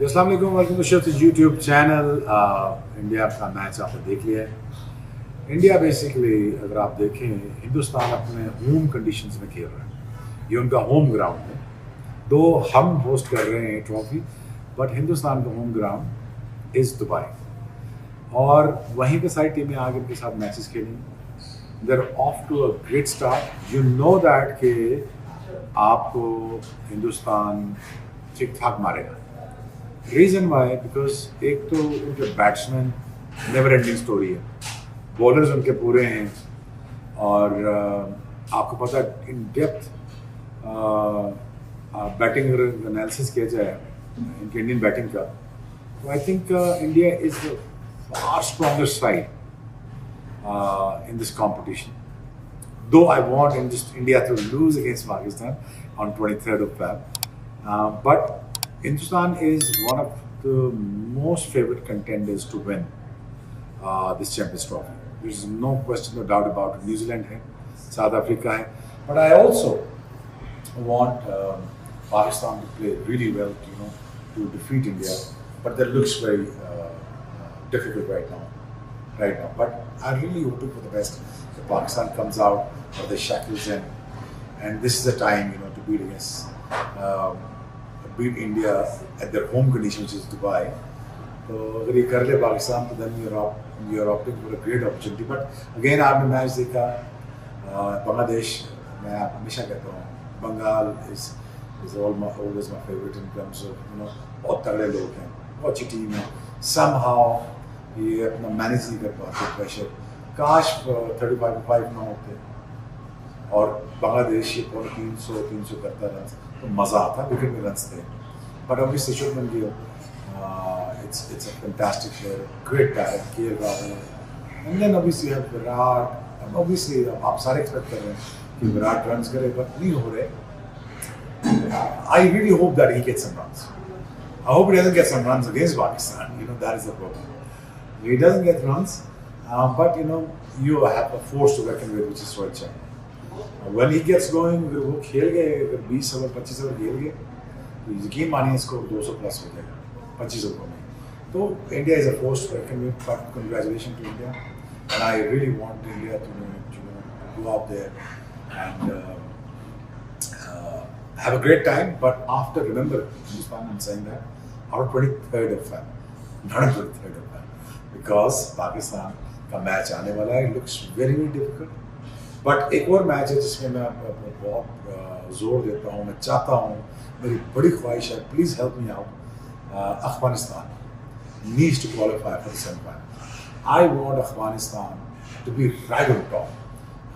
अस्सलाम वालेकुम, welcome to show YouTube channel. India का मैच आपने देख लिया है। इंडिया बेसिकली अगर आप देखें, हिंदुस्तान अपने होम कंडीशंस में खेल रहा है। ये उनका होम ग्राउंड है। दो हम होस्ट कर रहे हैं ट्रॉफी, बट हिंदुस्तान का होम ग्राउंड इज़ दुबई। और वहीं पे सारी टीमें आगे उनके साथ मैचेस खेलेंगी। They're off to a great start. You know that कि आपको हिंदुस्तान ठीक ठाक मारेगा। रीज़न वाई, बिकॉज एक तो उनके बैट्समैन नेवर एंडिंग स्टोरी है, बॉलर्स उनके पूरे हैं, और आपको पता है इन डेप्थ बैटिंग एनालिसिस किया जाए इनके इंडियन बैटिंग का, तो I think India is the far stronger side in this competition. Though I want India to lose against Pakistan on 23rd of Feb, but Hindustan is one of the most favorite contenders to win this Champions Trophy. There's no question, no doubt about it. New Zealand hai, South Africa hai, but I also want Pakistan to play really well, to defeat India. But that looks very difficult right now. But I'm really hoping for the best. If Pakistan comes out of the shackles, and this is the time, to beat India at their home condition, which is Dubai. So अगर ये कर ले पाकिस्तान, तो then you're opting for a great opportunity. But again, आपने match देखा बांग्लादेश, मैं हमेशा कहता हूँ Bengal is always my favorite in terms of बहुत तगड़े लोग हैं, बहुत अच्छी टीम है। Somehow ये अपना मैनेज नहीं कर पाते प्रेशर। काश 35 ना होते और बांग्लादेश ये 300 करता रन, तो मज़ा आता, विकेट में रन थे। But obviously Shubman Gill, it's a fantastic player, great talent, KL Rahul, and then obviously have Virat. Obviously आप सारे एक्सपेक्ट कर रहे हैं कि विराट रन करे, बट नहीं हो रहे। I really hope that he gets some runs. I hope he doesn't get some runs against Pakistan, that is the problem. He doesn't get runs, but you have a force to reckon with, which is Rohit Sharma. When he gets going, वो खेल गए, 20 over 25 over खेल गए, तो यकीन मानिए इसको 200 plus हो जाएगा 25 ओवर में। तो India is a force to reckon with, but congratulations to India, and I really want India to go out there and have a great time. But after, remember, I'm saying that our 23rd of Feb, not a 23rd of Feb. Because Pakistan का match आने वाला है, looks very very difficult. But एक और match है जिसमें मैं बहुत जोर देता हूँ, मैं चाहता हूँ, मेरी बड़ी ख्वाहिश है, please help me out. Afghanistan needs to qualify for the semifinal. I want Afghanistan to be right on top.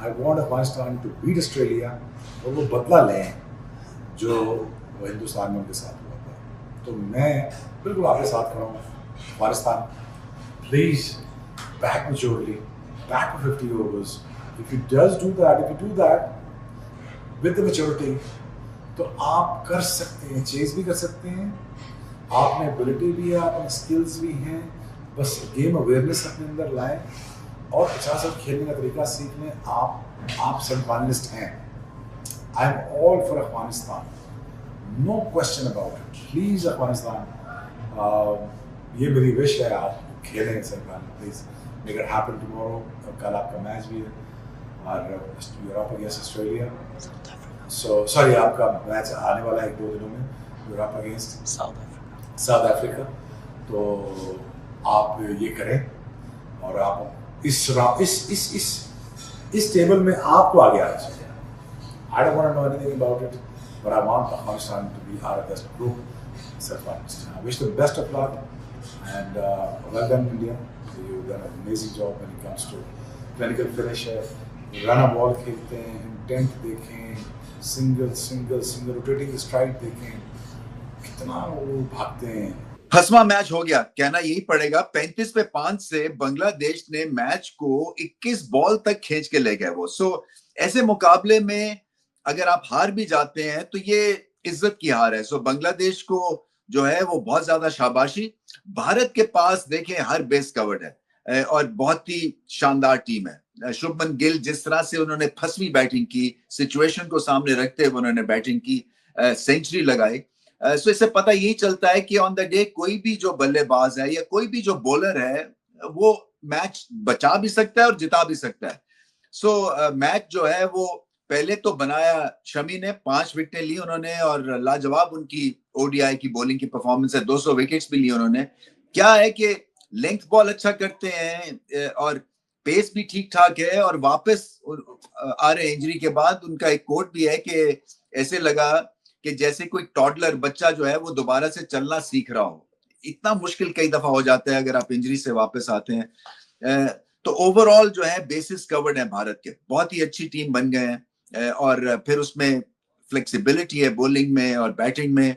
I want Afghanistan to beat Australia, और वो बदला लें जो हिंदुस्तान में उनके साथ हुआ था। तो मैं बिल्कुल आपके साथ खड़ा हूँ। Afghanistan, please back maturely, back to 50 overs. If you do that with the maturity, तो आप कर सकते हैं, चेज भी कर सकते हैं, आप में एबिलिटी भी है, आप में स्किल्स भी हैं, बस गेम अवेयरनेस अपने अंदर लाएं और 50 ओवर खेलने का तरीका सीख लें। आप सेमीफाइनलिस्ट हैं। I am all for Afghanistan, no question about it. Please Afghanistan, ये मेरी विश है, आप खेलें सरकार, please make it happen tomorrow. कल आपका मैच भी है और Europe against Australia, so sorry आपका मैच आने वाला है 1-2 दिनों में, यूरोप अगेंस्ट साउथ अफ्रीका। तो आप ये करें और आप इस टेबल में आपको आगे आना चाहिए। I don't want to know anything about it, but I want Afghanistan to be our best group semifinalist. I wish the best of luck. And well done, India. You've done an amazing job when it comes to clinical finisher. Run a ball खेलते हैं, intent देखें, single rotating strike देखें, कितना वो भागते हैं। हस्मा match हो गया, कहना यही पड़ेगा। 35 पे 5 से बांग्लादेश ने मैच को 21 बॉल तक खींच के ले गए वो। सो ऐसे मुकाबले में अगर आप हार भी जाते हैं तो ये इज्जत की हार है। सो बांग्लादेश को जो है वो बहुत ज्यादा शाबाशी। भारत के पास देखें हर बेस कवर्ड है और बहुत ही शानदार टीम है। शुभमन गिल जिस तरह से उन्होंने फंसवी बैटिंग की, सिचुएशन को सामने रखते हुए उन्होंने बैटिंग की, सेंचुरी लगाई। सो इससे पता यही चलता है कि ऑन द डे कोई भी जो बल्लेबाज है या कोई भी जो बॉलर है वो मैच बचा भी सकता है और जिता भी सकता है। सो मैच जो है वो पहले तो बनाया शमी ने, 5 विकेटें ली उन्होंने और लाजवाब उनकी ओडीआई की बॉलिंग की परफॉर्मेंस है, 200 विकेट्स भी ली उन्होंने। क्या है कि लेंथ बॉल अच्छा करते हैं और पेस भी ठीक ठाक है, और वापस आ रहे इंजरी के बाद उनका एक कोट भी है कि ऐसे लगा कि जैसे कोई टॉडलर बच्चा जो है वो दोबारा से चलना सीख रहा हो। इतना मुश्किल कई दफा हो जाता है अगर आप इंजरी से वापस आते हैं। तो ओवरऑल जो है बेसिस कवर्ड है भारत के, बहुत ही अच्छी टीम बन गए हैं और फिर उसमें फ्लेक्सिबिलिटी है बॉलिंग में और बैटिंग में।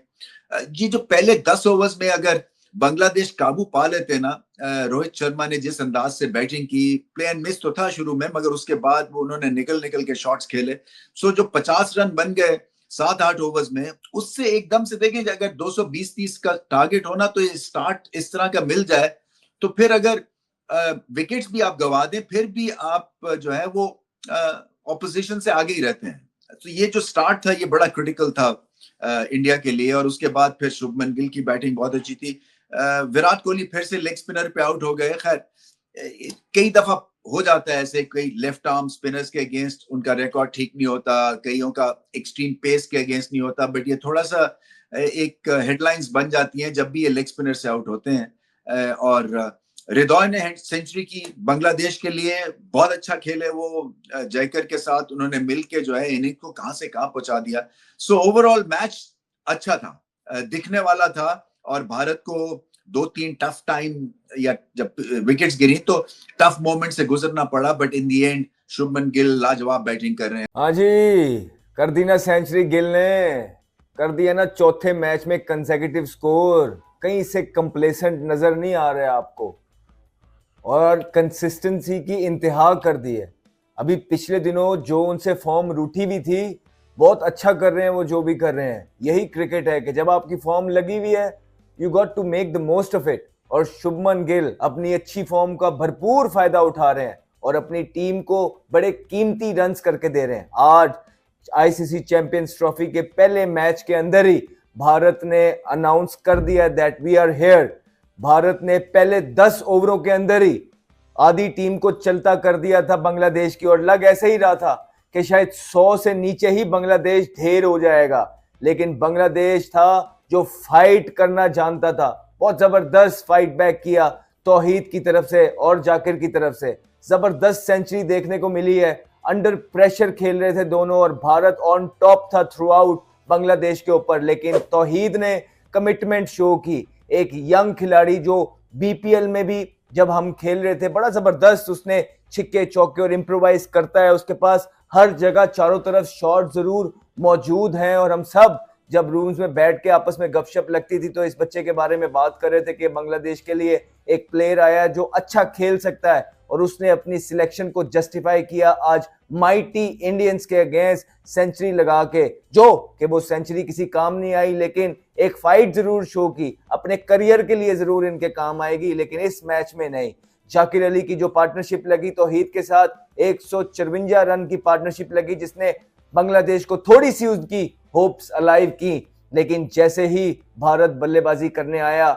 ये जो पहले 10 ओवर्स में अगर बांग्लादेश काबू पा लेते ना, रोहित शर्मा ने जिस अंदाज से बैटिंग की, प्ले एंड मिस तो था शुरू में मगर उसके बाद वो उन्होंने निकल निकल के शॉट्स खेले। सो जो 50 रन बन गए 7-8 ओवर्स में, उससे एकदम से देखें अगर 220-30 का टारगेट होना तो ये स्टार्ट इस तरह का मिल जाए तो फिर अगर विकेट्स भी आप गवा दें फिर भी आप जो है वो ऑपोजिशन से आगे ही रहते हैं। तो ये जो स्टार्ट था ये बड़ा क्रिटिकल था इंडिया के लिए। और उसके बाद फिर शुभमन गिल की बैटिंग बहुत अच्छी थी। विराट कोहली फिर से लेग स्पिनर पे आउट हो गए। खैर कई दफा हो जाता है ऐसे, कई लेफ्ट आर्म स्पिनर्स के अगेंस्ट उनका रिकॉर्ड ठीक नहीं होता, कईयों का एक्सट्रीम पेस के अगेंस्ट नहीं होता, बट ये थोड़ा सा एक हेडलाइंस बन जाती हैं जब भी ये लेग स्पिनर से आउट होते हैं। और हृदय ने सेंचुरी की बांग्लादेश के लिए, बहुत अच्छा खेले वो जयकर के साथ, उन्होंने मिलके जो है इनिंग को कहां से कहां पहुंचा दिया। सो ओवरऑल मैच अच्छा था, दिखने वाला था और भारत को 2-3 टफ टाइम या जब विकेट्स गिरी तो टफ मोमेंट से गुजरना पड़ा, but in the and Shubman Gill लाजवाब बैटिंग कर रहे हैं। हाँ जी, कर दी ना सेंचुरी गिल ने, कर दिया ना चौथे मैच में कंसेक्यूटिव स्कोर। कहीं से कंप्लेसेंट नजर नहीं आ रहा है आपको, और कंसिस्टेंसी की इंतहा कर दी है। अभी पिछले दिनों जो उनसे फॉर्म रूठी भी थी, बहुत अच्छा कर रहे हैं वो जो भी कर रहे हैं। यही क्रिकेट है कि जब आपकी फॉर्म लगी हुई है you got to make the most of it. और शुभमन गिल अपनी अच्छी फॉर्म का भरपूर फायदा उठा रहे हैं और अपनी टीम को बड़े कीमती रन्स करके दे रहे हैं। आज आईसीसी चैंपियंस ट्रॉफी के पहले मैच के अंदर ही भारत ने अनाउंस कर दिया that we are here. Bharat ने पहले 10 ओवरों के अंदर ही आधी टीम को चलता कर दिया था बांग्लादेश की, और लग ऐसे ही रहा था कि शायद 100 से नीचे ही बांग्लादेश ढेर हो जाएगा। लेकिन बांग्लादेश था जो फाइट करना जानता था, बहुत जबरदस्त फाइट बैक किया तौहीद की तरफ से और जाकिर की तरफ से। जबरदस्त सेंचुरी देखने को मिली है, अंडर प्रेशर खेल रहे थे दोनों और भारत ऑन टॉप था थ्रू आउट बांग्लादेश के ऊपर। लेकिन तौहीद ने कमिटमेंट शो की, एक यंग खिलाड़ी जो बीपीएल में भी जब हम खेल रहे थे बड़ा जबरदस्त उसने छिक्के चौके और इम्प्रोवाइज करता है, उसके पास हर जगह चारों तरफ शॉट जरूर मौजूद हैं। और हम सब जब रूम्स में बैठ के आपस में गपशप लगती थी तो इस बच्चे के बारे में बात कर रहे थे कि बांग्लादेश के लिए एक प्लेयर आया जो अच्छा खेल सकता है, और उसने अपनी सिलेक्शन को जस्टिफाई किया आज माइटी इंडियंस के अगेंस्ट सेंचुरी लगा के। जो कि वो सेंचुरी किसी काम नहीं आई, लेकिन एक फाइट जरूर शो की, अपने करियर के लिए जरूर इनके काम आएगी, लेकिन इस मैच में नहीं। जाकिर अली की जो पार्टनरशिप लगी तौहीद के साथ, 154 रन की पार्टनरशिप लगी जिसने बांग्लादेश को थोड़ी सी उसकी होप्स अलाइव की। लेकिन जैसे ही भारत बल्लेबाजी करने आया,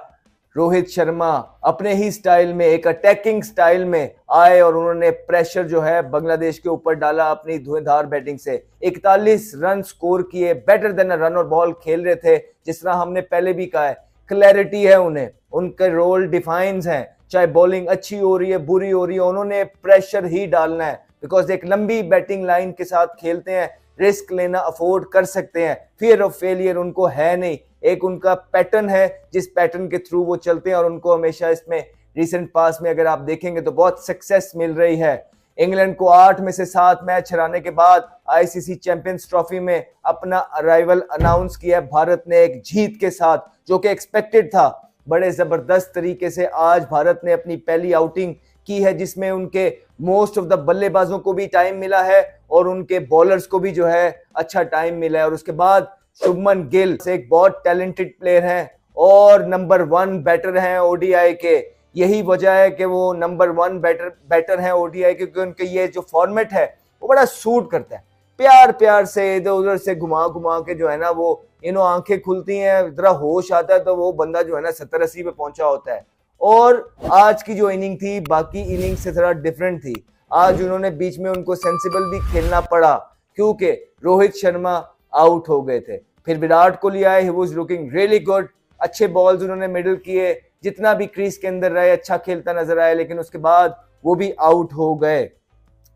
रोहित शर्मा अपने ही स्टाइल में, एक अटैकिंग स्टाइल में आए और उन्होंने प्रेशर जो है बांग्लादेश के ऊपर डाला अपनी धुएंधार बैटिंग से। 41 रन स्कोर किए, बेटर देन अ रन और बॉल खेल रहे थे। जिस तरह हमने पहले भी कहा है, क्लैरिटी है उन्हें, उनके रोल डिफाइंस हैं, चाहे बॉलिंग अच्छी हो रही है बुरी हो रही है, उन्होंने प्रेशर ही डालना है। बिकॉज एक लंबी बैटिंग लाइन के साथ खेलते हैं, रिस्क लेना अफोर्ड कर सकते हैं, फियर ऑफ फेलियर उनको है नहीं। एक उनका पैटर्न है जिस पैटर्न के थ्रू वो चलते हैं, और उनको हमेशा इसमें रिसेंट पास में अगर आप देखेंगे तो बहुत सक्सेस मिल रही है। इंग्लैंड को 8 में से 7 मैच हराने के बाद आईसीसी चैंपियंस ट्रॉफी में अपना अराइवल अनाउंस किया भारत ने एक जीत के साथ, जो कि एक्सपेक्टेड था। बड़े जबरदस्त तरीके से आज भारत ने अपनी पहली आउटिंग की है जिसमें उनके मोस्ट ऑफ द बल्लेबाजों को भी टाइम मिला है और उनके बॉलर्स को भी जो है अच्छा टाइम मिला है। और उसके बाद शुभमन गिल एक बहुत टैलेंटेड प्लेयर हैं और नंबर 1 बैटर हैं ओडीआई के। यही वजह है कि वो नंबर 1 बैटर हैं ओडीआई के, क्योंकि उनके ये जो फॉर्मेट है वो बड़ा सूट करता है। प्यार प्यार से इधर उधर से घुमा घुमा के जो है ना वो आंखें खुलती हैं, जरा होश आता है तो वो बंदा जो है ना 70-80 पे पहुंचा होता है। और आज की जो इनिंग थी बाकी इनिंग से थोड़ा डिफरेंट थी। आज उन्होंने बीच में उनको सेंसिबल भी खेलना पड़ा क्योंकि रोहित शर्मा आउट हो गए थे। फिर विराट कोहली आए, he was looking really good, अच्छे बॉल्स उन्होंने मिडल किए, जितना भी क्रीज के अंदर रहे अच्छा खेलता नजर आया, लेकिन उसके बाद वो भी आउट हो गए।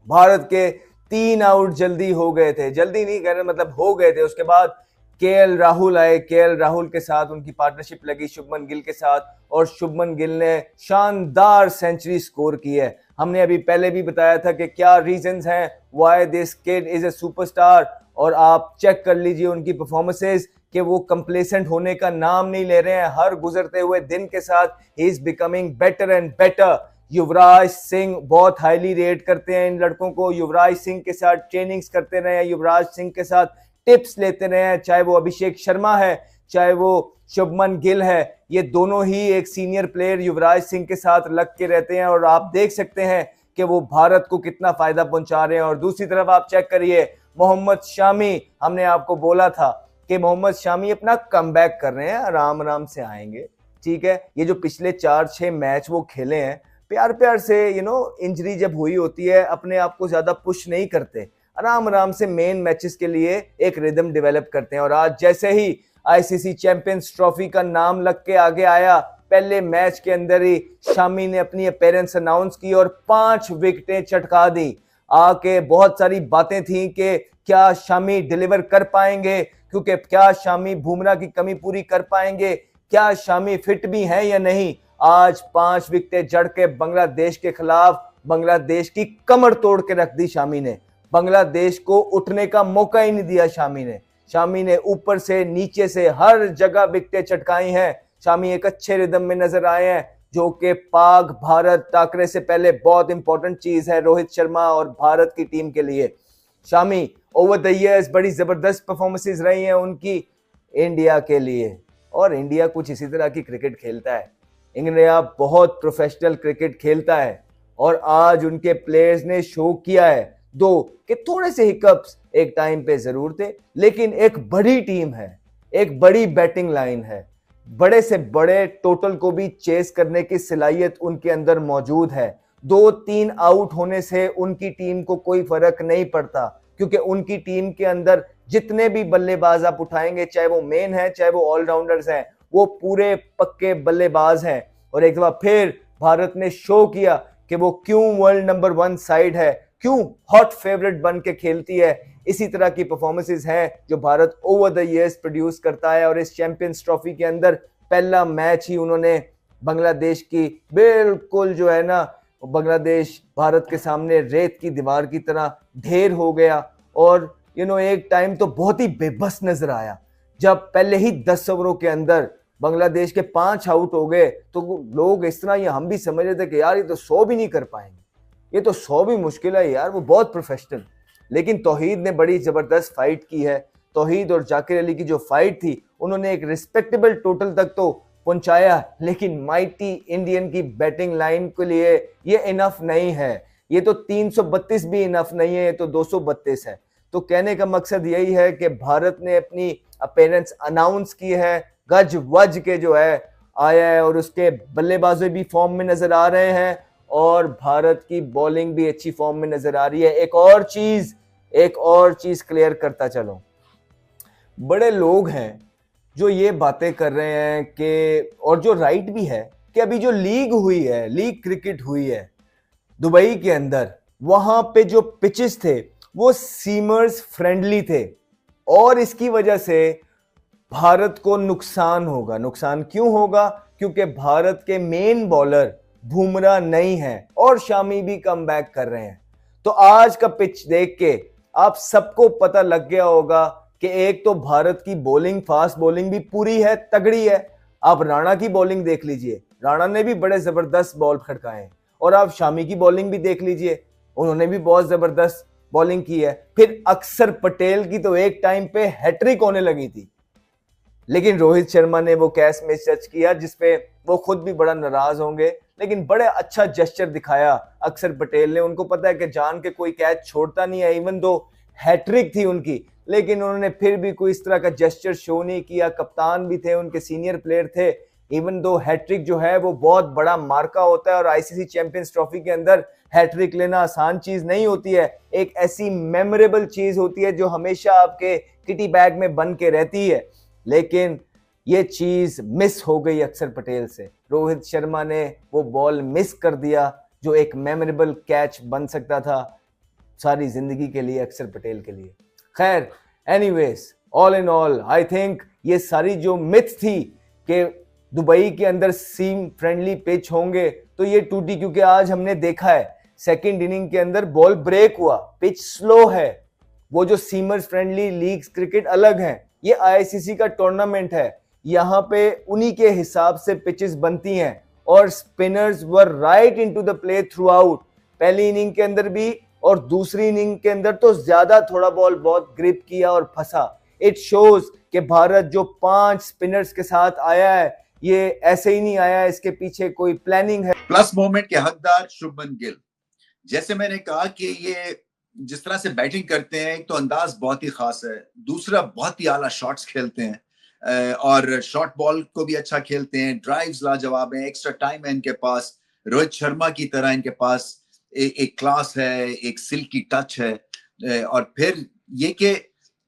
भारत के 3 आउट जल्दी हो गए थे, जल्दी नहीं कह रहे मतलब हो गए थे। उसके बाद केएल राहुल आए, केएल राहुल के साथ उनकी पार्टनरशिप लगी शुभमन गिल के साथ, और शुभमन गिल ने शानदार सेंचुरी स्कोर की है। हमने अभी पहले भी बताया था कि क्या रीजंस हैं why this kid is a superstar, और आप चेक कर लीजिए उनकी परफॉर्मेंसेस कि वो कंप्लेसेंट होने का नाम नहीं ले रहे हैं। हर गुजरते हुए दिन के साथ ही is becoming better and better. Yuvraj Singh बहुत हाईली रेट करते हैं इन लड़कों को, युवराज सिंह के साथ ट्रेनिंग्स करते रहे हैं, युवराज सिंह के साथ टिप्स लेते रहे हैं, चाहे वो अभिषेक शर्मा है चाहे वो शुभमन गिल है, ये दोनों ही एक सीनियर प्लेयर युवराज सिंह के साथ लग के रहते हैं, और आप देख सकते हैं कि वो भारत को कितना फायदा पहुंचा रहे हैं। और दूसरी तरफ आप चेक करिए मोहम्मद शामी, हमने आपको बोला था कि मोहम्मद शामी अपना कमबैक कर रहे हैं, आराम आराम से आएंगे, ठीक है। ये जो पिछले 4-6 मैच वो खेले हैं प्यार प्यार से, इंजरी जब हुई होती है अपने आप को ज्यादा पुश नहीं करते, आराम आराम से मेन मैचेस के लिए एक रिदम डेवलप करते हैं। और आज जैसे ही आईसीसी चैंपियंस ट्रॉफी का नाम लग के आगे आया, पहले मैच के अंदर ही शामी ने अपनी अपीयरेंस अनाउंस की और 5 विकेटें चटका दी। आके बहुत सारी बातें थी कि क्या शामी डिलीवर कर पाएंगे, क्योंकि क्या शामी बुमराह की कमी पूरी कर पाएंगे, क्या शामी फिट भी हैं या नहीं। आज 5 विकेटें जड़ के बांग्लादेश के खिलाफ बांग्लादेश की कमर तोड़ के रख दी शामी ने, बांग्लादेश को उठने का मौका ही नहीं दिया शामी ने ऊपर से नीचे से हर जगह विकेटें चटकाई हैं। शामी एक अच्छे रिदम में नजर आए हैं, जो कि पाक भारत टाकरे से पहले बहुत इंपॉर्टेंट चीज है रोहित शर्मा और भारत की टीम के लिए। शामी ओवर द इयर्स बड़ी जबरदस्त परफॉर्मेंसेस रही हैं उनकी इंडिया के लिए, और इंडिया कुछ इसी तरह की क्रिकेट खेलता है। इंडिया बहुत प्रोफेशनल क्रिकेट खेलता है, और आज उनके प्लेयर्स ने शो किया है दो कि थोड़े से हिकअप्स एक टाइम पे जरूर थे, लेकिन एक बड़ी टीम है, एक बड़ी बैटिंग लाइन है, बड़े से बड़े टोटल को भी चेस करने की सलाहियत उनके अंदर मौजूद है। 2-3 आउट होने से उनकी टीम को कोई फर्क नहीं पड़ता, क्योंकि उनकी टीम के अंदर जितने भी बल्लेबाज आप उठाएंगे, चाहे वो मेन है चाहे वो ऑलराउंडर्स हैं, वो पूरे पक्के बल्लेबाज हैं। और एक दफा फिर भारत ने शो किया कि वो क्यों वर्ल्ड नंबर 1 साइड है, क्यों हॉट फेवरेट बन के खेलती है। इसी तरह की परफॉर्मेंसेस हैं जो Bharat over the years produce करता है, और इस चैंपियंस ट्रॉफी के अंदर पहला मैच ही उन्होंने बांग्लादेश की बिल्कुल जो है ना, बांग्लादेश भारत के सामने रेत की दीवार की तरह ढेर हो गया। और एक टाइम तो बहुत ही बेबस नजर आया जब पहले ही 10 ओवरों के अंदर बांग्लादेश के 5 आउट हो गए, तो लोग इस तरह, हम भी समझ रहे थे कि यार ये तो 100 भी नहीं कर पाएंगे, ये तो 100 भी मुश्किल है यार, वो बहुत प्रोफेशनल। लेकिन तौहीद ने बड़ी जबरदस्त फाइट की है। तौहीद और जाकिर अली की जो फाइट थी, उन्होंने एक रिस्पेक्टेबल टोटल तक तो पहुंचाया, लेकिन माइटी इंडियन की बैटिंग लाइन के लिए ये इनफ नहीं है। ये तो 332 भी इनफ नहीं है, ये तो 232 है। तो कहने का मकसद यही है कि भारत ने अपनी अपीयरेंस अनाउंस की है, गज वज के जो है आया है, और उसके बल्लेबाजों भी फॉर्म में नजर आ रहे हैं, और भारत की बॉलिंग भी अच्छी फॉर्म में नजर आ रही है। एक और चीज क्लियर करता चलो, बड़े लोग हैं जो ये बातें कर रहे हैं कि, और जो राइट भी है, कि अभी जो लीग क्रिकेट हुई है दुबई के अंदर, वहां पे जो पिचेस थे वो सीमर्स फ्रेंडली थे, और इसकी वजह से भारत को नुकसान होगा। नुकसान क्यों होगा? क्योंकि भारत के मेन बॉलर बुमराह नहीं है, और शामी भी कम बैक कर रहे हैं। तो आज का पिच देख के आप सबको पता लग गया होगा कि एक तो भारत की बॉलिंग, फास्ट बॉलिंग भी पूरी है, तगड़ी है। आप राणा की बॉलिंग देख लीजिए, राणा ने भी बड़े जबरदस्त बॉल खड़काए, और आप शामी की बॉलिंग भी देख लीजिए, उन्होंने भी बहुत जबरदस्त बॉलिंग की है। फिर अक्षर पटेल की तो एक टाइम पे हैट्रिक होने लगी थी, लेकिन रोहित शर्मा ने वो कैच मिस टच किया जिसपे वो खुद भी बड़ा नाराज होंगे, लेकिन बड़े अच्छा जेस्चर दिखाया अक्षर पटेल ने। उनको पता है कि जान के कोई कैच छोड़ता नहीं है, इवन दो हैट्रिक थी उनकी, लेकिन उन्होंने फिर भी कोई इस तरह का जेस्चर शो नहीं किया। कप्तान भी थे, उनके सीनियर प्लेयर थे। इवन दो हैट्रिक जो है वो बहुत बड़ा मार्का होता है और आईसीसी चैंपियंस ट्रॉफी के अंदर हैट्रिक लेना आसान चीज नहीं होती है। एक ऐसी मेमोरेबल चीज होती है जो हमेशा आपके किटी बैग में बन के रहती है, लेकिन ये चीज मिस हो गई अक्षर पटेल से। रोहित शर्मा ने वो बॉल मिस कर दिया जो एक मेमोरेबल कैच बन सकता था सारी जिंदगी के लिए अक्षर पटेल के लिए। खैर, anyways, all in all I think ये सारी जो मिथ थी कि दुबई के अंदर सीम फ्रेंडली पिच होंगे तो ये टूटी, क्योंकि आज हमने देखा है सेकंड इनिंग के अंदर बॉल ब्रेक हुआ, पिच स्लो है। वो जो सीमर्स फ्रेंडली लीग्स क्रिकेट अलग है, ये आईसीसी का टूर्नामेंट है, यहाँ पे उन्हीं के हिसाब से पिचेस बनती हैं और spinners were right into the play through out. पहली इनिंग के अंदर भी और दूसरी इनिंग के अंदर तो ज्यादा थोड़ा बॉल बहुत ग्रिप किया और फंसा। इट शोज कि भारत जो 5 स्पिनर्स के साथ आया है ये ऐसे ही नहीं आया, इसके पीछे कोई प्लानिंग है। प्लस मोमेंट के हकदार शुभमन गिल। जैसे मैंने कहा कि ये जिस तरह से बैटिंग करते हैं, एक तो अंदाज बहुत ही खास है, दूसरा बहुत ही आला शॉट्स खेलते हैं और शॉर्ट बॉल को भी अच्छा खेलते हैं, ड्राइव्स लाजवाब है, एक्स्ट्रा टाइम है इनके पास। रोहित शर्मा की तरह इनके पास एक क्लास है, एक सिल्की टच है और फिर ये कि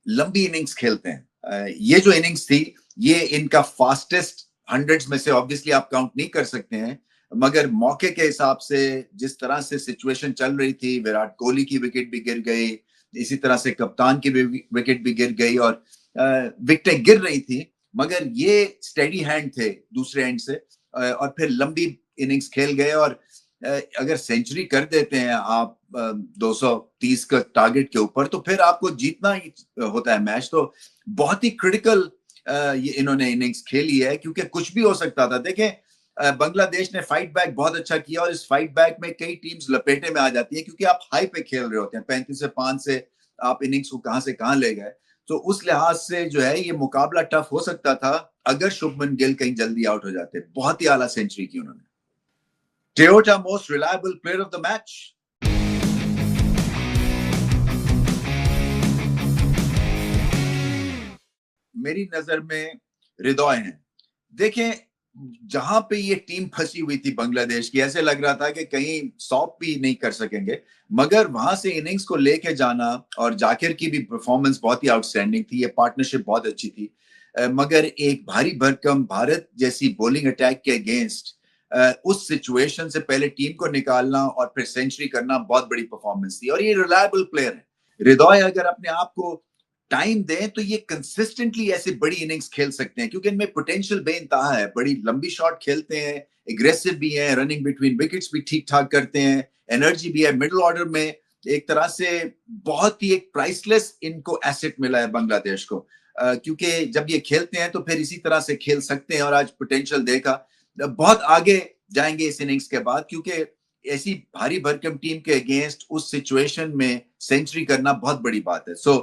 लंबी इनिंग्स खेलते हैं। ये जो इनिंग्स थी ये इनका फास्टेस्ट 100s में से ऑब्वियसली आप काउंट नहीं कर सकते हैं, मगर मौके के हिसाब से जिस तरह से सिचुएशन चल रही थी, विराट कोहली की विकेट भी गिर गई, इसी तरह से कप्तान की विकेट भी गिर गई और विकेटें गिर रही थी, मगर ये स्टेडी हैंड थे दूसरे एंड से और फिर लंबी इनिंग्स खेल गए और अगर सेंचुरी कर देते हैं आप 230 का टारगेट के ऊपर तो फिर आपको जीतना ही होता है मैच। तो बहुत ही क्रिटिकल ये इन्होंने इनिंग्स खेली है क्योंकि कुछ भी हो सकता था। देखें बांग्लादेश ने फाइट बैक बहुत अच्छा किया और इस फाइट बैक में कई टीम्स लपेटे में आ जाती हैं क्योंकि आप हाई पे खेल रहे होते हैं। 35 से 5 से आप इनिंग्स को कहां से कहां ले गए, तो उस लिहाज से जो है ये मुकाबला टफ हो सकता था अगर शुभमन गिल कहीं जल्दी आउट हो जाते। बहुत ही आला सेंचुरी की उन्होंने। Toyota most reliable player of the match, मेरी नजर में हृदय हैं। देखें जहां पे ये टीम फंसी हुई थी बांग्लादेश की, ऐसे लग रहा था कि कहीं सॉप भी नहीं कर सकेंगे, मगर वहां से इनिंग्स को लेके जाना और जाकिर की भी परफॉर्मेंस बहुत ही आउटस्टैंडिंग थी, ये पार्टनरशिप बहुत अच्छी थी, मगर एक भारी भरकम भारत जैसी बॉलिंग अटैक के अगेंस्ट उस सिचुएशन से पहले टीम को निकालना और फिर सेंचुरी करना बहुत बड़ी परफॉर्मेंस थी और ये रिलायबल प्लेयर है। हृदय अगर अपने आप को टाइम दें तो ये कंसिस्टेंटली ऐसे बड़ी इनिंग्स खेल सकते हैं क्योंकि इनमें पोटेंशियल बेइंतहा है, बड़ी लंबी शॉट खेलते हैं, एग्रेसिव भी हैं, रनिंग बिटवीन विकेट्स भी ठीक ठाक करते हैं, एनर्जी भी है मिडिल ऑर्डर में। एक तरह से बहुत ही एक प्राइसलेस इनको एसेट मिला है बांग्लादेश को क्योंकि जब ये खेलते हैं तो फिर इसी तरह से खेल सकते हैं और आज पोटेंशियल देखा, बहुत आगे जाएंगे इस इनिंग्स के बाद क्योंकि ऐसी भारी भरकम टीम के अगेंस्ट उस सिचुएशन में सेंचुरी करना बहुत बड़ी बात है। सो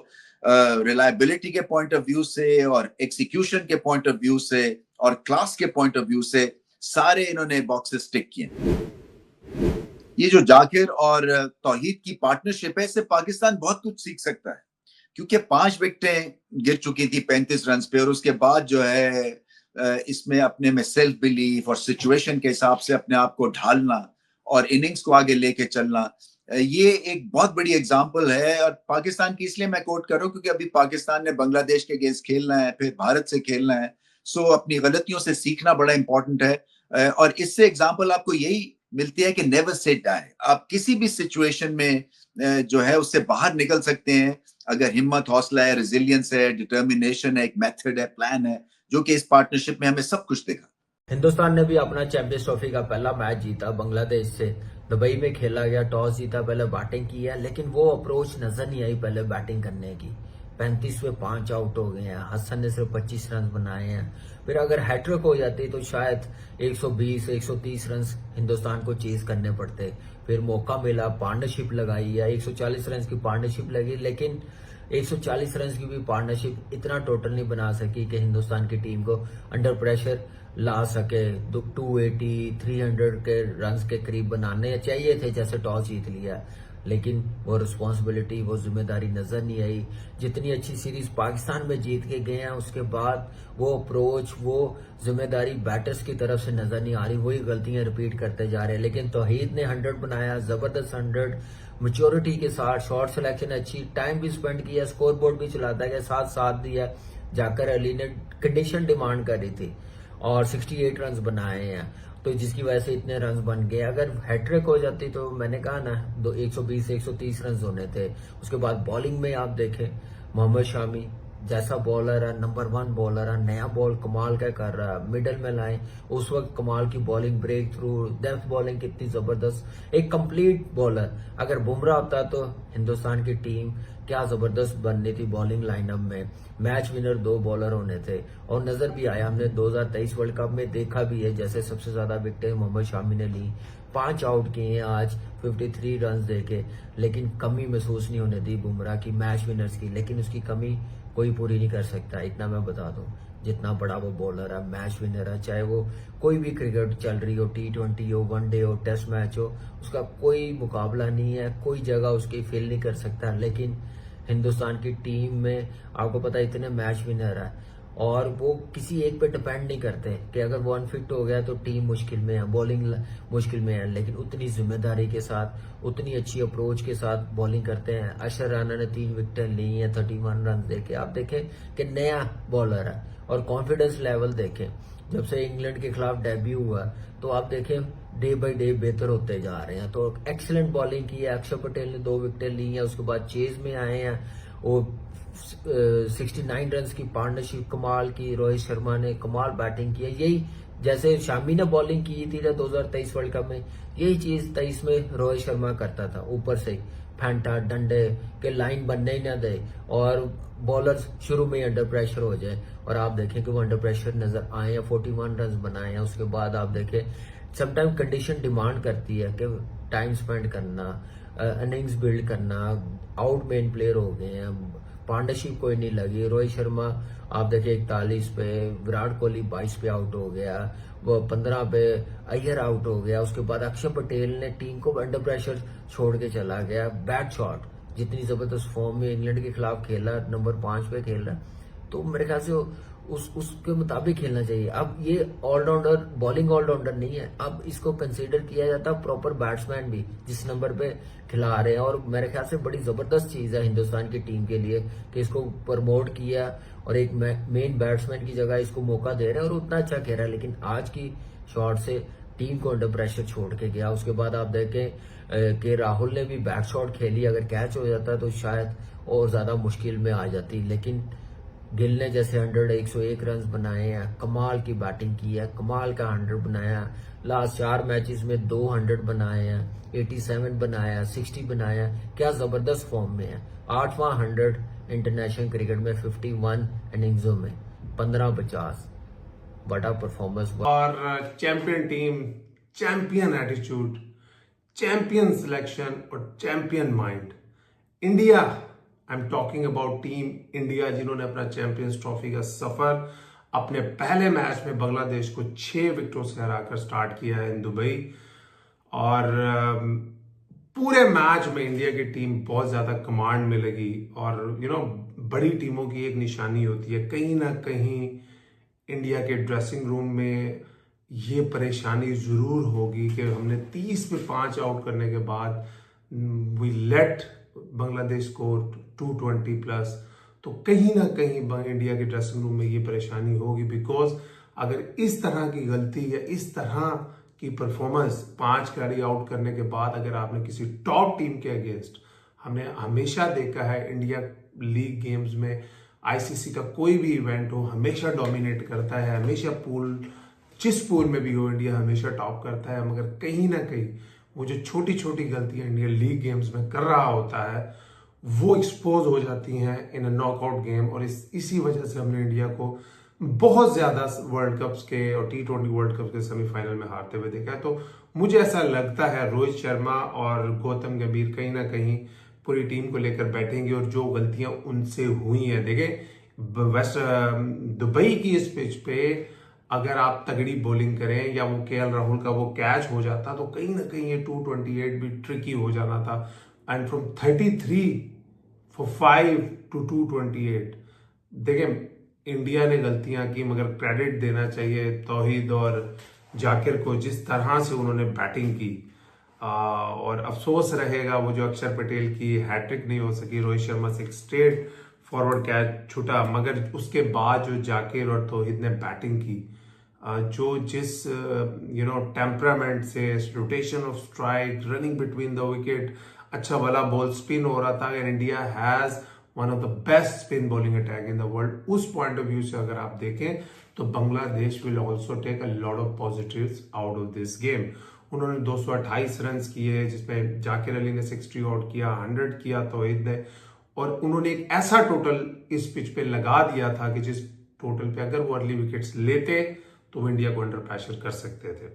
रिलायबिलिटी के पॉइंट ऑफ व्यू से और एक्सिक्यूशन के पॉइंट ऑफ व्यू से और क्लास के पॉइंट ऑफ व्यू से सारे इन्होंने बॉक्सेस टिक किए। ये जो जाकिर और तौहीद की पार्टनरशिप है, इससे पाकिस्तान बहुत कुछ सीख सकता है क्योंकि 5 विकेटें गिर चुकी थी 35 रन पे और उसके बाद जो है इसमें अपने में सेल्फ बिलीफ और सिचुएशन के हिसाब से अपने आप को ढालना और इनिंग्स को आगे लेके चलना, ये एक बहुत बड़ी एग्जांपल है। और पाकिस्तान की इसलिए मैं कोट कर रहा हूं क्योंकि अभी पाकिस्तान ने बांग्लादेश के अगेंस्ट खेलना है, फिर भारत से खेलना है, सो अपनी गलतियों से सीखना बड़ा इंपॉर्टेंट है और इससे एग्जांपल आपको यही मिलती है कि नेवर से डाई। आप किसी भी सिचुएशन में जो है उससे बाहर निकल सकते हैं अगर हिम्मत, हौसला है, रेजिलियंस है, डिटर्मिनेशन है, एक मेथड है, प्लान है, जो कि इस पार्टनरशिप में हमें सब कुछ दिखा। हिंदुस्तान ने भी अपना चैंपियंस ट्रॉफी का पहला मैच जीता बांग्लादेश से। दुबई में खेला गया, टॉस जीता, पहले बैटिंग की है, लेकिन वो अप्रोच नजर नहीं आई पहले बैटिंग करने की। 35 में 5 आउट हो गए हैं, हसन ने सिर्फ 25 रन बनाए हैं। फिर अगर हैट्रिक हो जाती तो शायद 120-130 रन हिंदुस्तान को चेज करने पड़ते। फिर मौका मिला, पार्टनरशिप लगाई है, 140 रन की पार्टनरशिप लगी, लेकिन 140 रन की भी पार्टनरशिप इतना टोटल नहीं बना सकी कि हिंदुस्तान की टीम को अंडर प्रेशर ला सके। 280-300 के रन के करीब बनाने चाहिए थे जैसे टॉस जीत लिया। लेकिन वो रिस्पॉन्सिबिलिटी, वो जिम्मेदारी नजर नहीं आई। जितनी अच्छी सीरीज पाकिस्तान में जीत के गए हैं, उसके बाद वो अप्रोच, वो जिम्मेदारी बैटर्स की तरफ से नजर नहीं आ रही, वही गलतियां रिपीट करते जा रहे हैं। लेकिन तौहीद ने 100 बनाया, जबरदस्त 100, मैच्योरिटी के साथ, शॉट सिलेक्शन अच्छी, टाइम भी स्पेंड किया, स्कोर बोर्ड भी चलाता गया, साथ दिया। जाकर अली ने कंडीशन डिमांड करी थी और 68 रन बनाए हैं, तो जिसकी वजह से इतने रन बन गए। अगर हैट्रिक हो जाती तो मैंने कहा ना 120 130 रन होने थे। उसके बाद बॉलिंग में आप देखें, मोहम्मद शामी जैसा बॉलर है, नंबर 1 बॉलर है, नया बॉल कमाल का कर रहा है, मिडल में लाए उस वक्त कमाल की bowling, breakthrough, depth bowling कितनी जबरदस्त, एक कंप्लीट बॉलर। अगर बुमराह होता तो हिंदुस्तान की टीम क्या जबरदस्त बननी थी बॉलिंग लाइनअप में। मैच विनर 2 बॉलर होने थे और नजर भी आया, हमने 2023 वर्ल्ड कप में देखा भी है, जैसे सबसे ज्यादा विकेटें मोहम्मद शामी ने ली, 5 आउट किए हैं आज 53 रन देके, लेकिन कमी महसूस नहीं होने दी बुमराह की, मैच विनर्स की। लेकिन उसकी कमी कोई पूरी नहीं कर सकता, इतना मैं बता दूं। जितना बड़ा वो बॉलर है, मैच विनर है, चाहे वो कोई भी क्रिकेट चल रही हो, T20 हो, वनडे हो, टेस्ट मैच हो, उसका कोई मुकाबला नहीं है, कोई जगह उसकी फिल नहीं कर सकता। लेकिन हिंदुस्तान की टीम में आपको पता है इतने मैच विनर है और वो किसी एक पे डिपेंड नहीं करते कि अगर वो अनफिट हो गया तो टीम मुश्किल में है, बॉलिंग मुश्किल में है। लेकिन उतनी जिम्मेदारी के साथ, उतनी अच्छी अप्रोच के साथ बॉलिंग करते हैं। अशर राना ने 3 विकेटें ली हैं 31 रन देके। आप देखें कि नया बॉलर है और कॉन्फिडेंस लेवल देखें, जब से इंग्लैंड के खिलाफ डेब्यू हुआ तो आप देखें डे बाय डे बेहतर होते जा रहे हैं। तो एक्सीलेंट बॉलिंग की है, अक्षर पटेल ने 2 विकेटें ली हैं, उसके बाद चेज में आए हैं, वो 69 रन की पार्टनरशिप कमाल की, रोहित शर्मा ने कमाल बैटिंग की है। यही जैसे शामी ने बॉलिंग की थी 2023 वर्ल्ड कप में, यही चीज 23 में रोहित शर्मा करता था, ऊपर से फैंटा डंडे के लाइन बनने ही ना दे और बॉलर्स शुरू में ही अंडर प्रेशर हो जाए। और आप देखें कि वो अंडर प्रेशर नजर आए हैं, 41 रन बनाए हैं। उसके बाद आप देखें समटाइम कंडीशन डिमांड करती है कि टाइम स्पेंड करना, इनिंग्स बिल्ड करना, आउट मेन प्लेयर हो गए हैं, पार्टनरशिप कोई नहीं लगी। रोहित शर्मा आप देखिए 41 पे, विराट कोहली 22 पे आउट हो गया, वो 15 पे अय्यर आउट हो गया। उसके बाद अक्षर पटेल ने टीम को अंडर प्रेशर छोड़ के चला गया। बैट शॉट, जितनी जबरदस्त फॉर्म में इंग्लैंड के खिलाफ खेला, नंबर 5 पे खेल रहा, तो मेरे ख्याल से उसके मुताबिक खेलना चाहिए। अब ये ऑलराउंडर, बॉलिंग ऑलराउंडर नहीं है, अब इसको कंसीडर किया जाता प्रॉपर बैट्समैन भी जिस नंबर पे खिला रहे हैं। और मेरे ख्याल से बड़ी जबरदस्त चीज है हिंदुस्तान की टीम के लिए कि इसको प्रमोट किया और एक मेन बैट्समैन की जगह इसको मौका दे रहे हैं और उतना अच्छा खेल रहा है। लेकिन आज की शॉट से टीम को अंडर प्रेशर छोड़ के गया। उसके बाद आप देखें कि राहुल ने भी बैक शॉट खेली, अगर कैच हो जाता तो शायद और ज्यादा मुश्किल में आ जाती। लेकिन गिल ने जैसे 101 रन बनाए हैं, कमाल की बैटिंग की है, कमाल का 100 बनाया। लास्ट 4 मैचेस में 200 बनाए हैं, 87 बनाया, 60 बनाया, क्या जबरदस्त फॉर्म में है। 8वां 100 इंटरनेशनल क्रिकेट में 51 इनिंग्सों में 15-50, बड़ा परफॉर्मेंस। और champion team, champion attitude, champion selection और champion mind. India, I am talking about team India, जिन्होंने अपना चैंपियंस ट्रॉफी का सफर अपने पहले मैच में बांग्लादेश को 6 विकेटों से हराकर स्टार्ट किया है इन दुबई। और पूरे मैच में इंडिया की टीम बहुत ज्यादा कमांड में लगी। और बड़ी टीमों की एक निशानी होती है, कहीं ना कहीं इंडिया के ड्रेसिंग रूम में ये परेशानी जरूर होगी कि हमने 30 पे 5 आउट करने के बाद वी लेट बांग्लादेश को 220 प्लस, तो कहीं ना कहीं इंडिया के ड्रेसिंग रूम में ये परेशानी होगी। बिकॉज अगर इस तरह की गलती या इस तरह की परफॉर्मेंस 5 खिलाड़ी आउट करने के बाद अगर आपने किसी टॉप टीम के अगेंस्ट, हमने हमेशा देखा है इंडिया लीग गेम्स में, आईसीसी का कोई भी इवेंट हो, हमेशा डोमिनेट करता है, हमेशा जिस पूल में भी हो इंडिया हमेशा टॉप करता है। मगर कहीं ना कहीं वो जो छोटी छोटी गलतियां इंडिया लीग गेम्स में कर रहा होता है वो एक्सपोज हो जाती हैं इन अ नॉकआउट गेम। और इसी वजह से हमने इंडिया को बहुत ज्यादा वर्ल्ड कप्स के और T20 वर्ल्ड कप के सेमीफाइनल में हारते हुए देखा है। तो मुझे ऐसा लगता है रोहित शर्मा और गौतम गंभीर कहीं ना कहीं पूरी टीम को लेकर बैठेंगे और जो गलतियां उनसे हुई हैं, देखें वेस्ट दुबई की इस पिच पे अगर आप तगड़ी बॉलिंग करें या वो केएल राहुल का वो कैच हो जाता तो कहीं ना कहीं ये 228 भी ट्रिकी हो जाना था। and from 33 for 5 to 228. देखें, इंडिया ने गलतियां की, मगर क्रेडिट देना चाहिए तौहीद और जाकिर को, जिस तरह से उन्होंने बैटिंग की। और अफसोस रहेगा वो जो अक्षर पटेल की हैट्रिक नहीं हो सकी, रोहित शर्मा से एक स्ट्रेट फॉरवर्ड कैच छूटा, मगर उसके बाद जो जाकिर और तौहीद ने बैटिंग की, जो जिस टेम्परामेंट से, rotation of strike, running between the wicket, अच्छा वाला बॉल स्पिन हो रहा था। And India has one of the best spin bowling attack in the world. उस पॉइंट ऑफ व्यू से अगर आप देखें तो Bangladesh will also take a lot of positives out of this game. उन्होंने 228 रन किए, जिसमें जाकिर अली ने 60 आउट किया, 100 किया तौहीद ने, और उन्होंने एक ऐसा टोटल इस पिच पे लगा दिया था कि जिस टोटल पे अगर वो अर्ली विकेट्स लेते तो वो इंडिया को अंडर प्रेशर कर सकते थे।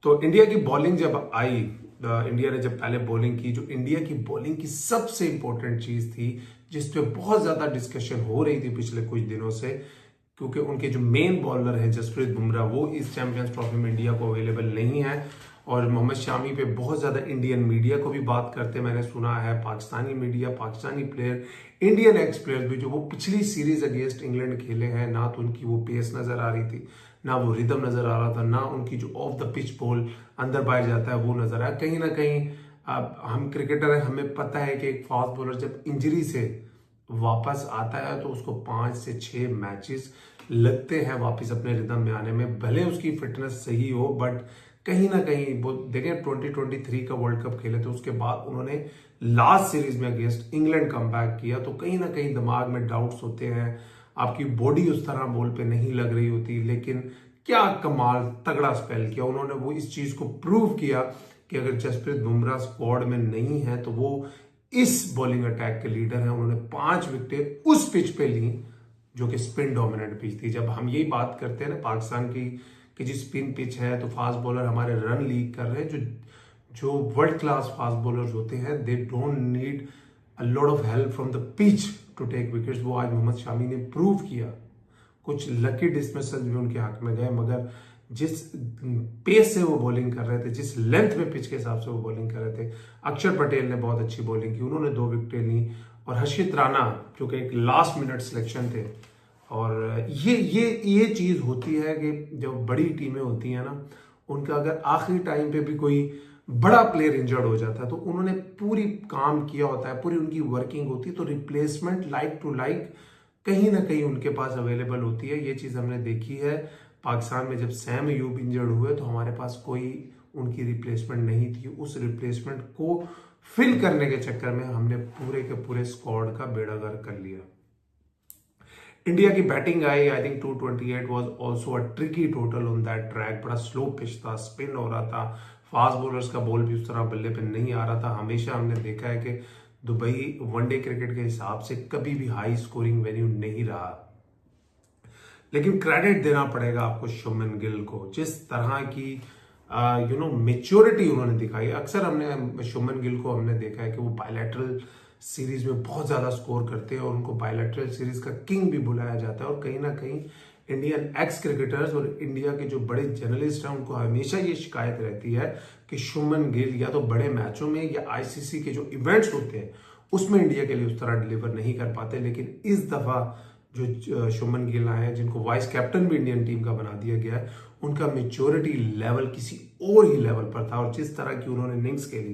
तो इंडिया की बॉलिंग जब आई, इंडिया ने जब पहले बॉलिंग की, जो इंडिया की बॉलिंग की सबसे इंपॉर्टेंट चीज थी, जिस पे बहुत ज्यादा डिस्कशन हो रही थी पिछले कुछ दिनों से, क्योंकि उनके जो मेन बॉलर हैं जसप्रीत बुमराह, वो इस चैंपियंस ट्रॉफी में इंडिया को अवेलेबल नहीं है। और मोहम्मद शामी पे बहुत ज्यादा इंडियन मीडिया को भी बात करते मैंने सुना है, Pakistani media, Pakistani player, Indian ex player भी, जो वो पिछली सीरीज अगेंस्ट इंग्लैंड खेले हैं, ना तो उनकी वो पेस नजर आ रही थी, ना वो रिदम नजर आ रहा था, ना उनकी जो ऑफ द पिच बॉल अंदर बाहर जाता है वो नजर आया। कहीं ना कहीं हम क्रिकेटर हैं, हमें पता है कि एक फास्ट बॉलर जब इंजरी से वापस आता है तो उसको 5 से 6 मैचेस लगते हैं वापस अपने रिदम में आने में। भले उसकी फिटनेस सही हो, बट कहीं ना कहीं वो देखें 2023 का वर्ल्ड कप खेले थे, उसके बाद उन्होंने लास्ट सीरीज में अगेंस्ट इंग्लैंड कमबैक किया, तो कहीं ना कहीं दिमाग में डाउट्स होते हैं, आपकी बॉडी उस तरह बॉल पे नहीं लग रही होती। लेकिन क्या कमाल तगड़ा स्पेल किया उन्होंने, वो इस चीज को प्रूव किया कि अगर जसप्रीत बुमराह स्क्वाड में नहीं है तो वो इस बॉलिंग अटैक के लीडर हैं। उन्होंने 5 विकेटें उस पिच पे ली जो कि स्पिन डोमिनेंट पिच थी। जब हम यही बात करते हैं ना पाकिस्तान की कि जी स्पिन पिच है तो फास्ट बॉलर हमारे रन लीक कर रहे हैं, जो वर्ल्ड क्लास फास्ट बॉलर्स होते हैं, they don't need a lot of help from the pitch to take wickets. वो आज मोहम्मद शामी ने प्रूव किया। कुछ लकी डिसमिसल भी उनके हक में गए, मगर जिस पेस से वो बॉलिंग कर रहे थे, जिस लेंथ में पिच के हिसाब से वो बॉलिंग कर रहे थे, अक्षर पटेल ने बहुत अच्छी बॉलिंग की, उन्होंने 2 विकेटें ली। और हर्षित राणा जो कि एक लास्ट मिनट सिलेक्शन थे, और ये चीज होती है कि जब बड़ी टीमें होती हैं ना, उनका अगर आखिरी टाइम पे भी कोई बड़ा प्लेयर इंजर्ड हो जाता है तो उन्होंने पूरी काम किया होता है, पूरी उनकी वर्किंग होती है, तो रिप्लेसमेंट लाइक टू लाइक कहीं ना कहीं उनके पास अवेलेबल होती है। ये चीज हमने देखी है पाकिस्तान में, जब सैम अयूब इंजर्ड हुए तो हमारे पास कोई उनकी रिप्लेसमेंट नहीं थी। उस रिप्लेसमेंट को फिल करने के चक्कर में हमने पूरे के पूरे स्क्वाड का बेड़ा गर्क कर लिया। इंडिया की batting I think 228 was also a tricky total on that track. बड़ा स्लो पिच था, स्पिन हो रहा था, फास्ट बॉलर्स का बॉल भी उस तरह बल्ले पे नहीं आ रहा था। हमेशा हमने देखा है कि दुबई वनडे क्रिकेट के हिसाब से कभी भी हाई स्कोरिंग वेन्यू नहीं रहा। लेकिन क्रेडिट देना पड़ेगा आपको शुभमन गिल को, जिस तरह की मेच्योरिटी उन्होंने दिखाई। अक्सर हमने शुभमन गिल को हमने देखा है कि वो बायलैटरल सीरीज में बहुत ज्यादा स्कोर करते हैं और उनको बायलैटरल सीरीज का किंग भी बुलाया जाता है। और कहीं ना कहीं इंडियन एक्स क्रिकेटर्स और इंडिया के जो बड़े जर्नलिस्ट हैं उनको हमेशा ये शिकायत रहती है कि शुभमन गिल या तो बड़े मैचों में या आईसीसी के जो इवेंट्स होते हैं उसमें इंडिया के लिए उस तरह डिलीवर नहीं कर पाते। लेकिन इस दफा जो शुभमन गिल आए हैं, जिनको वाइस कैप्टन भी इंडियन टीम का बना दिया गया है, उनका मेच्योरिटी लेवल किसी और ही लेवल पर था। और जिस तरह की उन्होंने इनिंग्स खेली,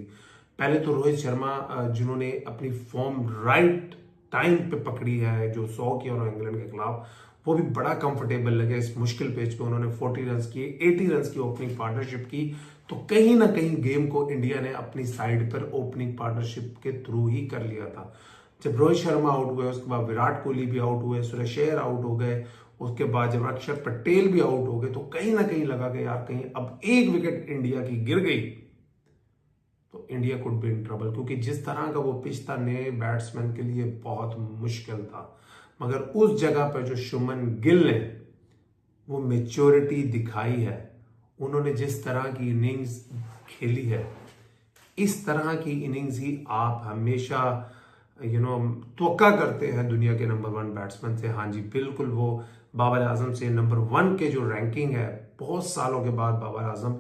पहले तो रोहित शर्मा जिन्होंने अपनी फॉर्म राइट टाइम पे पकड़ी है, जो 100 किया उन्होंने इंग्लैंड के खिलाफ, वो भी बड़ा कंफर्टेबल लगे इस मुश्किल पिच पे। उन्होंने 40 रन किए, 80 रन की ओपनिंग पार्टनरशिप की। तो कहीं ना कहीं गेम को इंडिया ने अपनी साइड पर ओपनिंग पार्टनरशिप के थ्रू ही कर लिया था। जब रोहित शर्मा आउट हुए, उसके बाद विराट कोहली भी आउट हुए, सुरेश अय्यर आउट हो गए, उसके बाद जब अक्षर पटेल भी आउट हो गए, तो कहीं ना कहीं लगा कि यार कहीं अब एक विकेट इंडिया की गिर गई तो India could be in trouble. क्योंकि जिस तरह का वो पिच था नए बैट्समैन के लिए बहुत मुश्किल था। मगर उस जगह पर जो शुभमन गिल ने वो मेच्योरिटी दिखाई है, उन्होंने जिस तरह की इनिंग्स खेली है, इस तरह की इनिंग्स ही आप हमेशा तवक्का करते हैं दुनिया के नंबर 1 बैट्समैन से। हाँ जी बिल्कुल, वो बाबर आजम से नंबर 1 के जो रैंकिंग है, बहुत सालों के बाद बाबर आजम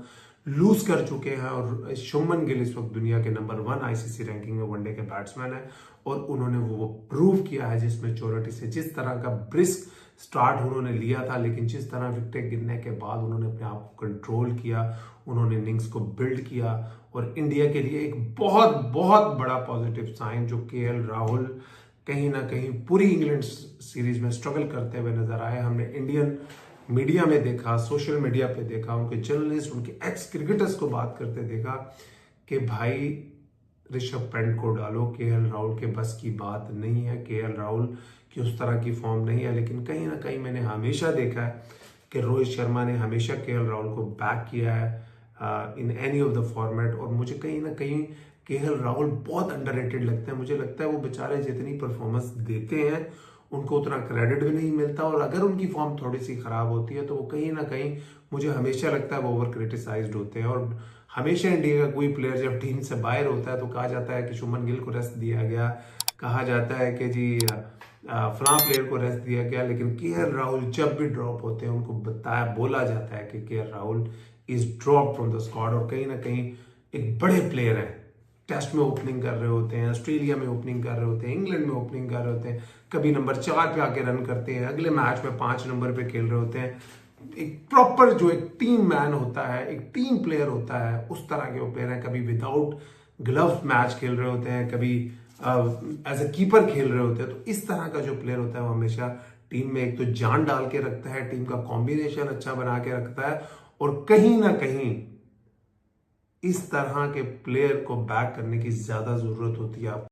लूज कर चुके हैं और शुभमन गिल इस वक्त दुनिया के नंबर 1 आईसीसी रैंकिंग में वनडे के बैट्समैन है और उन्होंने वो प्रूव किया है जिस मैच्योरिटी से, जिस तरह का ब्रिस्क स्टार्ट उन्होंने लिया था, लेकिन जिस तरह विकेट गिरने के बाद उन्होंने अपने आप को कंट्रोल किया, उन्होंने इनिंग्स को बिल्ड किया और इंडिया के लिए एक बहुत बहुत बड़ा पॉजिटिव साइन जो केएल राहुल कहीं ना कहीं पूरी इंग्लैंड सीरीज में स्ट्रगल करते हुए नजर आए। हमने इंडियन मीडिया में देखा, सोशल मीडिया पे देखा, उनके जर्नलिस्ट, उनके एक्स क्रिकेटर्स को बात करते देखा कि भाई ऋषभ पंत को डालो, केएल राहुल के बस की बात नहीं है, केएल राहुल की उस तरह की फॉर्म नहीं है। लेकिन कहीं ना कहीं मैंने हमेशा देखा है कि रोहित शर्मा ने हमेशा केएल राहुल को बैक किया है in any of the format और मुझे कहीं ना कहीं केएल राहुल बहुत अंडररेटेड लगते हैं। मुझे लगता है वो बेचारे जितनी परफॉर्मेंस देते हैं उनको उतना क्रेडिट भी नहीं मिलता और अगर उनकी फॉर्म थोड़ी सी खराब होती है तो वो कहीं ना कहीं मुझे हमेशा लगता है वो ओवर क्रिटिसाइज्ड होते हैं। और हमेशा इंडिया का कोई प्लेयर जब टीम से बाहर होता है तो कहा जाता है कि शुभमन गिल को रेस्ट दिया गया, कहा जाता है कि जी फलां प्लेयर को रेस्ट दिया गया, लेकिन केएल राहुल जब भी ड्रॉप होते हैं उनको बोला जाता है कि KL Rahul is drop from the squad और कहीं ना कहीं एक बड़े प्लेयर हैं। टेस्ट में ओपनिंग कर रहे होते हैं, ऑस्ट्रेलिया में ओपनिंग कर रहे होते हैं, इंग्लैंड में ओपनिंग कर रहे होते हैं, कभी नंबर 4 पे आके रन करते हैं, अगले मैच में 5 नंबर पे खेल रहे होते हैं। एक प्रॉपर जो एक टीम मैन होता है, एक टीम प्लेयर होता है, उस तरह के वो प्लेयर हैं। कभी विदाउट ग्लव्स मैच खेल रहे होते हैं, कभी एज ए कीपर खेल रहे होते हैं। तो इस तरह का जो प्लेयर होता है वो हमेशा टीम में एक तो जान डाल के रखता है, टीम का कॉम्बिनेशन अच्छा बना के रखता है और कहीं ना कहीं इस तरह के प्लेयर को बैक करने की ज्यादा जरूरत होती है।